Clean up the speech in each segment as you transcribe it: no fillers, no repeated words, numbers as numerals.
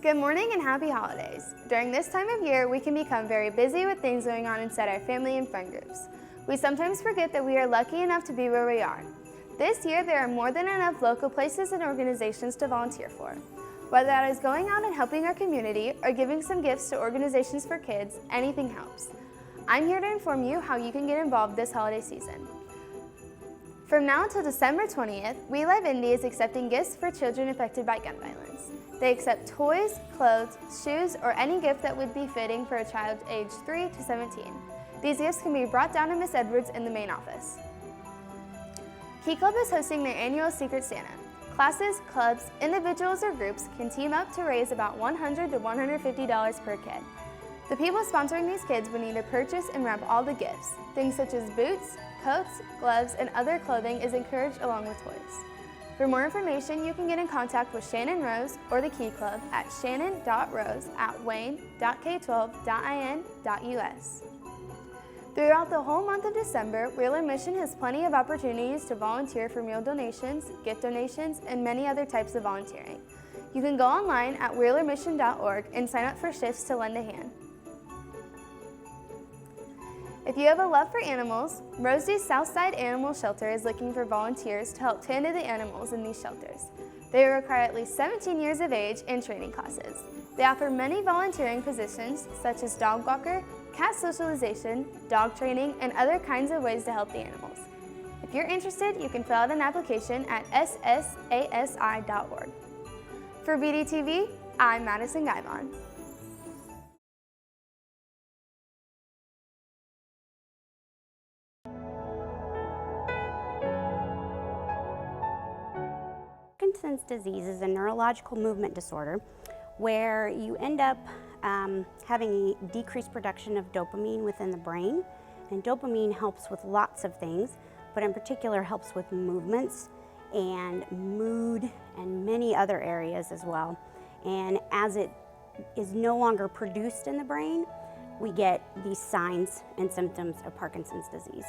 Good morning and happy holidays. During this time of year, we can become very busy with things going on inside our family and friend groups. We sometimes forget that we are lucky enough to be where we are. This year, there are more than enough local places and organizations to volunteer for. Whether that is going out and helping our community or giving some gifts to organizations for kids, anything helps. I'm here to inform you how you can get involved this holiday season. From now until December 20th, We Love Indy is accepting gifts for children affected by gun violence. They accept toys, clothes, shoes, or any gift that would be fitting for a child aged 3 to 17. These gifts can be brought down to Miss Edwards in the main office. Key Club is hosting their annual Secret Santa. Classes, clubs, individuals, or groups can team up to raise about $100 to $150 per kid. The people sponsoring these kids would need to purchase and wrap all the gifts. Things such as boots, coats, gloves, and other clothing is encouraged along with toys. For more information, you can get in contact with Shannon Rose or the Key Club at shannon.rose@wayne.k12.in.us. Throughout the whole month of December, Wheeler Mission has plenty of opportunities to volunteer for meal donations, gift donations, and many other types of volunteering. You can go online at wheelermission.org and sign up for shifts to lend a hand. If you have a love for animals, Rosie's Southside Animal Shelter is looking for volunteers to help tend to the animals in these shelters. They require at least 17 years of age and training classes. They offer many volunteering positions such as dog walker, cat socialization, dog training, and other kinds of ways to help the animals. If you're interested, you can fill out an application at ssasi.org. For BDTV, I'm Madison Guimond. Parkinson's disease is a neurological movement disorder where you end up having a decreased production of dopamine within the brain. And dopamine helps with lots of things, but in particular helps with movements and mood and many other areas as well. And as it is no longer produced in the brain, we get these signs and symptoms of Parkinson's disease.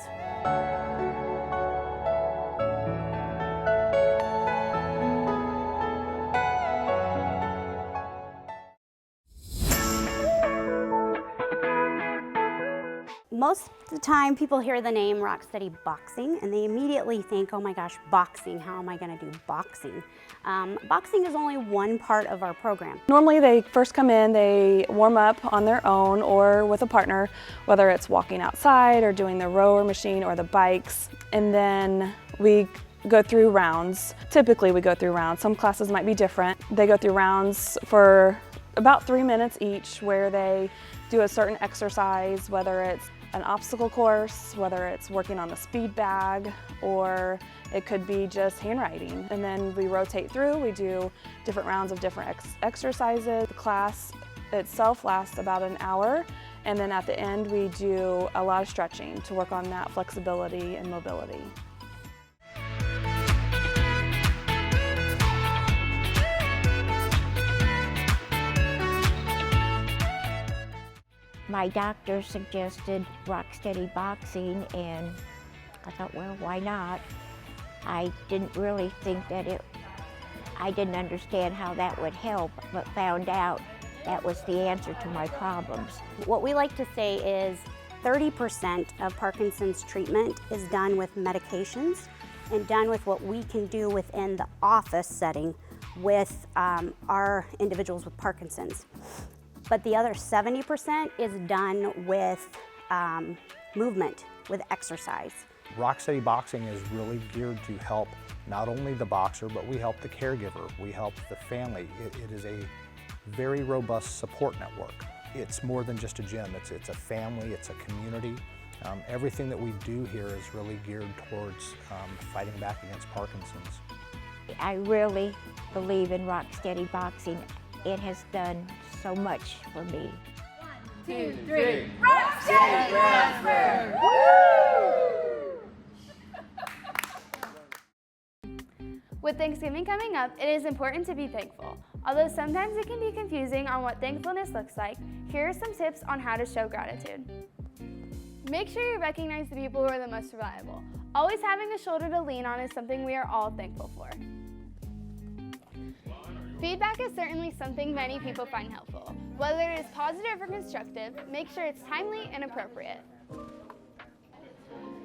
Most of the time people hear the name Rock Steady Boxing and they immediately think, oh my gosh, boxing, how am I going to do boxing? Boxing is only one part of our program. Normally they first come in, they warm up on their own or with a partner, whether it's walking outside or doing the rower machine or the bikes, and then we go through rounds. Typically we go through rounds. Some classes might be different. They go through rounds for about 3 minutes each where they do a certain exercise, whether it's an obstacle course, whether it's working on the speed bag, or it could be just handwriting. And then we rotate through, we do different rounds of different exercises. The class itself lasts about an hour, and then at the end we do a lot of stretching to work on that flexibility and mobility. My doctor suggested Rock Steady Boxing, and I thought, well, why not? I didn't really think that I didn't understand how that would help, but found out that was the answer to my problems. What we like to say is 30% of Parkinson's treatment is done with medications and done with what we can do within the office setting with our individuals with Parkinson's. But the other 70% is done with movement, with exercise. Rock Steady Boxing is really geared to help not only the boxer, but we help the caregiver, we help the family. It is a very robust support network. It's more than just a gym, it's a family, it's a community. Everything that we do here is really geared towards fighting back against Parkinson's. I really believe in Rock Steady Boxing. It has done so much for me. 1, 2, 3, Rock Steady Rasper! With Thanksgiving coming up, it is important to be thankful. Although sometimes it can be confusing on what thankfulness looks like, here are some tips on how to show gratitude. Make sure you recognize the people who are the most reliable. Always having a shoulder to lean on is something we are all thankful for. Feedback is certainly something many people find helpful. Whether it is positive or constructive, make sure it's timely and appropriate.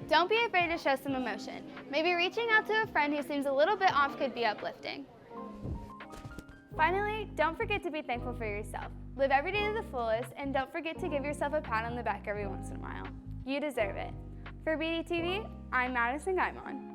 Don't be afraid to show some emotion. Maybe reaching out to a friend who seems a little bit off could be uplifting. Finally, don't forget to be thankful for yourself. Live every day to the fullest, and don't forget to give yourself a pat on the back every once in a while. You deserve it. For BDTV, I'm Madison Guimond.